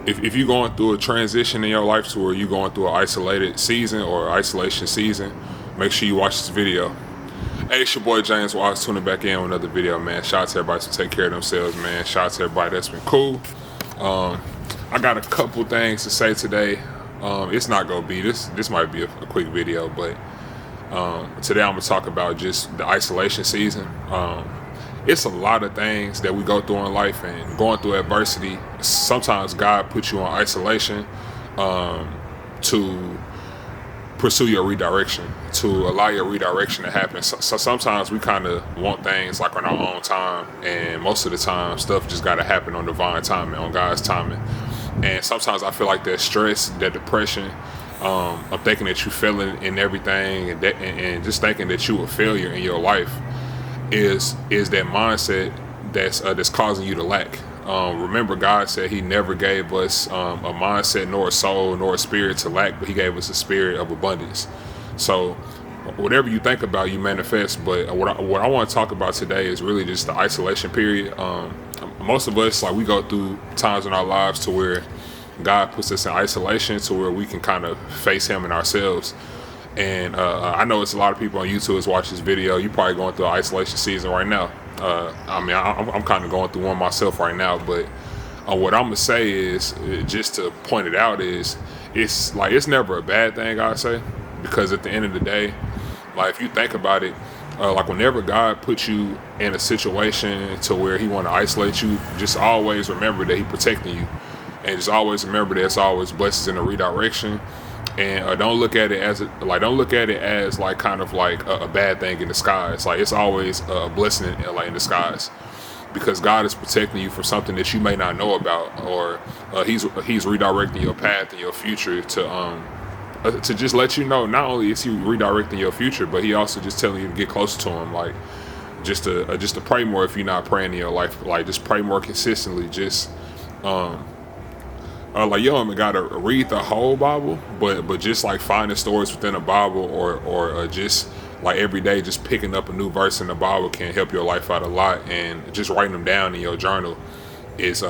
if you're going through a transition in your life to where you're going through an isolated season or isolation season, make sure you watch this video. Hey, it's your boy James Watts tuning back in with another video, man. Shout out to everybody to take care of themselves, man. Shout out to everybody that's been cool. I got a couple things to say today. It's not gonna be this might be a quick video, but today I'm gonna talk about just the isolation season. It's a lot of things that we go through in life, and going through adversity. Sometimes God puts you on isolation to pursue your redirection, to allow your redirection to happen. So sometimes we kind of want things like on our own time, and most of the time stuff just got to happen on divine timing, on God's timing. And sometimes I feel like that stress, that depression, I'm thinking that you failing in everything, and just thinking that you a failure in your life is that mindset that's causing you to lack. Remember, God said He never gave us a mindset, nor a soul, nor a spirit to lack, but He gave us a spirit of abundance. So whatever you think about, you manifest. But what I want to talk about today is really just the isolation period. Most of us, like, we go through times in our lives to where God puts us in isolation, to where we can kind of face Him and ourselves. And I know it's a lot of people on YouTube that's watching this video. You're probably going through an isolation season right now. I'm kind of going through one myself right now. But what I'm gonna say is, just to point it out, is it's never a bad thing, I say, because at the end of the day, like, if you think about it, like, whenever God puts you in a situation to where He want to isolate you, just always remember that He protecting you, and just always remember that it's always blessings in the redirection. And don't look at it as like kind of like a bad thing in disguise. Like, it's always a blessing in disguise, because God is protecting you from something that you may not know about, or He's redirecting your path and your future to just let you know. Not only is He redirecting your future, but He also just telling you to get closer to Him. Like, just to pray more if you're not praying in your life. Like, just pray more consistently. Just like, you don't even gotta read the whole Bible, but just like finding stories within the Bible, or just like every day just picking up a new verse in the Bible can help your life out a lot. And just writing them down in your journal is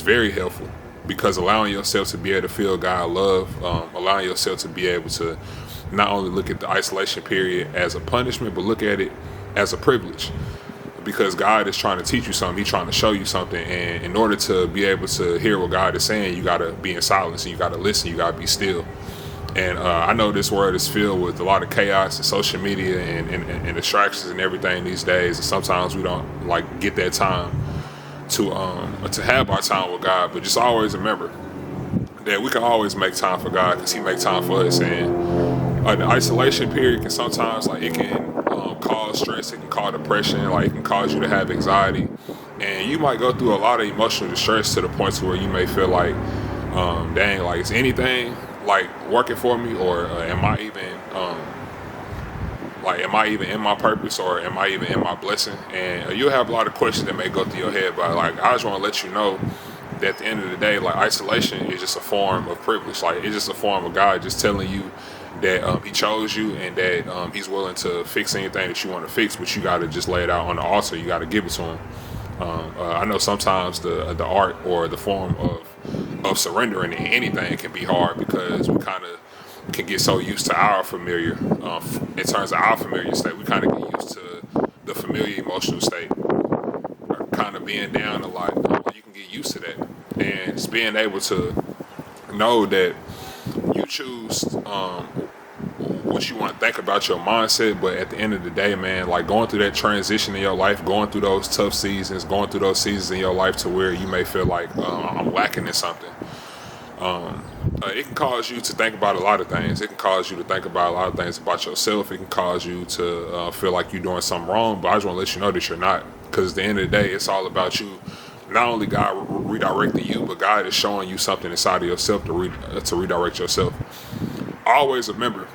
very helpful, because allowing yourself to be able to feel God love, allowing yourself to be able to not only look at the isolation period as a punishment, but look at it as a privilege. Because God is trying to teach you something. He's trying to show you something. And in order to be able to hear what God is saying, you got to be in silence, and you got to listen. You got to be still. And I know this world is filled with a lot of chaos and social media and distractions and everything these days. And sometimes we don't like get that time to have our time with God. But just always remember that we can always make time for God, because He makes time for us. And the isolation period can sometimes, like, it can cause stress, it can cause depression, like, it can cause you to have anxiety, and you might go through a lot of emotional distress to the point to where you may feel like, dang, like, is anything like working for me, or am I even in my purpose, or am I even in my blessing? And you'll have a lot of questions that may go through your head, but like, I just want to let you know that at the end of the day, like, isolation is just a form of privilege. Like, it's just a form of God just telling you that He chose you, and that He's willing to fix anything that you want to fix, but you got to just lay it out on the altar. You got to give it to Him. I know sometimes the art or the form of surrendering in anything can be hard, because we kind of can get so used to our familiar. In terms of our familiar state, we kind of get used to the familiar emotional state, kind of being down a lot. You can get used to that, and just being able to know that you choose what you want to think about your mindset. But at the end of the day, man, like, going through that transition in your life, going through those tough seasons, going through those seasons in your life to where you may feel like, I'm lacking in something, it can cause you to think about a lot of things. It can cause you to think about a lot of things about yourself. It can cause you to feel like you're doing something wrong, but I just want to let you know that you're not, because at the end of the day, it's all about you. Not only God redirecting you, but God is showing you something inside of yourself to redirect yourself. Always remember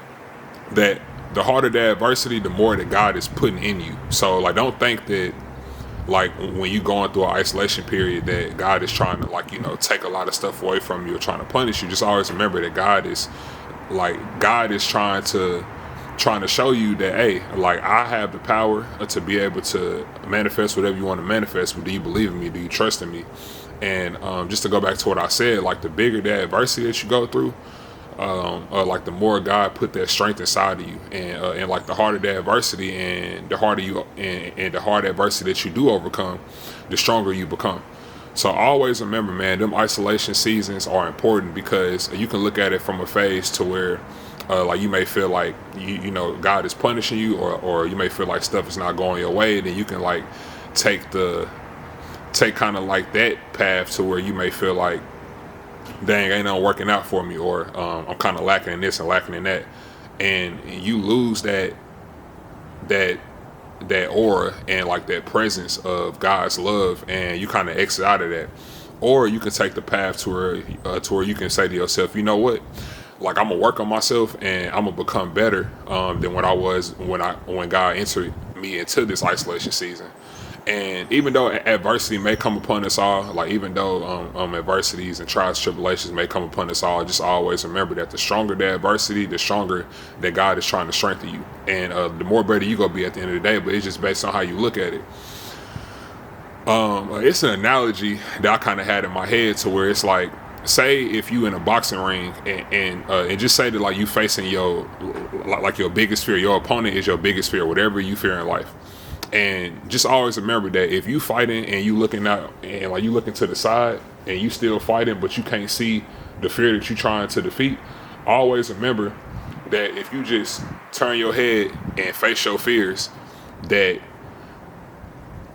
that the harder the adversity, the more that God is putting in you. So, like, don't think that, like, when you going through an isolation period, that God is trying to, like, take a lot of stuff away from you or trying to punish you. Just always remember that God is trying to show you that, hey, like, I have the power to be able to manifest whatever you want to manifest. But do you believe in me? Do you trust in me? And just to go back to what I said, like the bigger the adversity that you go through, like the more God put that strength inside of you, and like the harder the adversity, and the harder you and the hard adversity that you do overcome, the stronger you become. So always remember, man, them isolation seasons are important, because you can look at it from a phase to where like you may feel like you know God is punishing you, or you may feel like stuff is not going your way. Then you can like take kind of like that path to where you may feel like, dang, ain't no working out for me, or I'm kind of lacking in this and lacking in that, and you lose that aura and like that presence of God's love, and you kind of exit out of that. Or you can take the path to where you can say to yourself, you know what, like I'm gonna work on myself, and I'm gonna become better than what I was when God entered me into this isolation season. And even though adversity may come upon us all, like even though adversities and trials, tribulations may come upon us all, just always remember that the stronger the adversity, the stronger that God is trying to strengthen you, and the more better you gonna be at the end of the day. But it's just based on how you look at it. It's an analogy that I kind of had in my head, to where it's like, say if you in a boxing ring, and just say that like you facing your biggest fear, your opponent is your biggest fear, whatever you fear in life. And just always remember that if you fighting and you looking out, and like you looking to the side and you still fighting, but you can't see the fear that you're trying to defeat, always remember that if you just turn your head and face your fears, that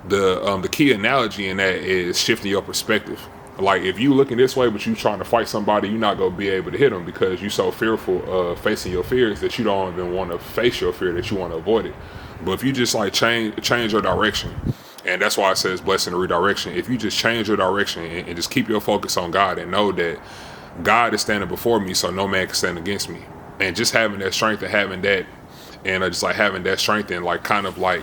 the key analogy in that is shifting your perspective. Like if you looking this way, but you trying to fight somebody, you're not gonna be able to hit them, because you're so fearful of facing your fears that you don't even want to face your fear, that you want to avoid it. But if you just like change your direction, and that's why it says blessing and redirection. If you just change your direction and just keep your focus on God, and know that God is standing before me, so no man can stand against me. And just having that strength, and having that, and just like having that strength, and like kind of like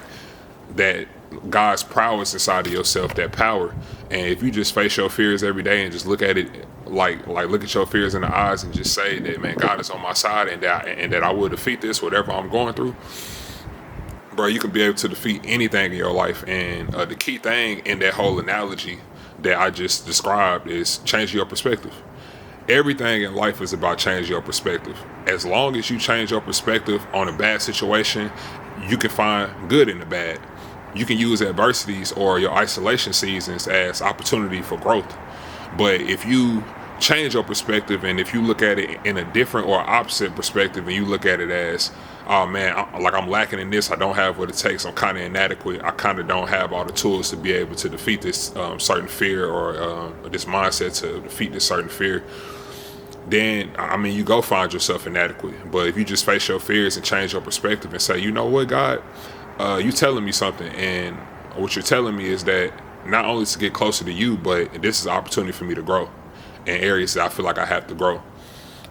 that God's prowess inside of yourself, that power. And if you just face your fears every day and just look at it like look at your fears in the eyes, and just say that, man, God is on my side, and that I will defeat this, whatever I'm going through, bro, you can be able to defeat anything in your life. And the key thing in that whole analogy that I just described is changing your perspective. Everything in life is about changing your perspective. As long as you change your perspective on a bad situation, you can find good in the bad. You can use adversities or your isolation seasons as opportunity for growth. But if you change your perspective, and if you look at it in a different or opposite perspective, and you look at it as, oh man, I'm lacking in this, I don't have what it takes, I'm kind of inadequate, I kind of don't have all the tools to be able to defeat this certain fear, or this mindset to defeat this certain fear, then I mean, you go find yourself inadequate. But if you just face your fears and change your perspective and say, you know what, God, you telling me something, and what you're telling me is that not only to get closer to you, but this is an opportunity for me to grow in areas that I feel like I have to grow.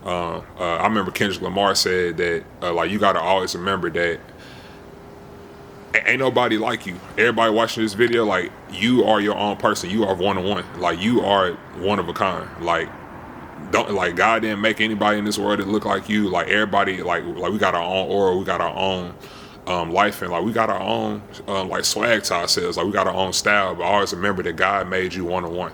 I remember Kendrick Lamar said that like you got to always remember that ain't nobody like you. Everybody watching this video, like you are your own person. You are one-on-one. Like you are one of a kind. Like don't, like God didn't make anybody in this world that look like you. Like everybody, like we got our own aura, we got our own life, and like we got our own like swag to ourselves. Like we got our own style. But always remember that God made you one-on-one.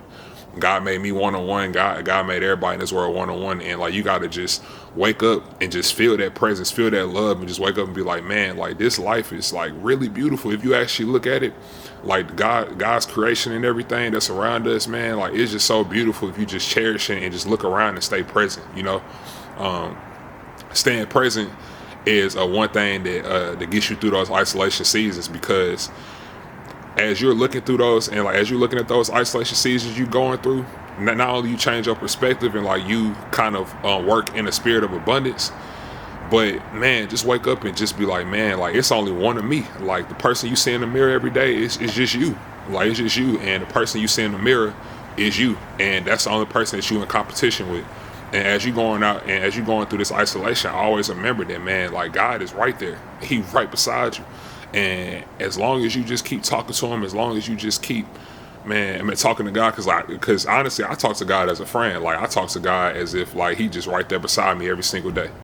God made me one-on-one. God made everybody in this world one-on-one. And like you gotta just wake up and just feel that presence, feel that love, and just wake up and be like, man, like this life is like really beautiful. If you actually look at it, like God's creation and everything that's around us, man, like it's just so beautiful if you just cherish it and just look around and stay present, you know. Staying present is one thing that gets you through those isolation seasons, because as you're looking through those, and like as you're looking at those isolation seasons you going through, not only you change your perspective and like you kind of work in a spirit of abundance, but man, just wake up and just be like, man, like it's only one of me. Like the person you see in the mirror every day is just you. Like it's just you, and the person you see in the mirror is you, and that's the only person that you in competition with. And as you going out and as you going through this isolation, always remember that, man, like God is right there. He right beside you. And as long as you just keep talking to him, as long as you just keep, man, I mean, talking to God, because honestly, I talk to God as a friend. Like I talk to God as if like he just right there beside me every single day.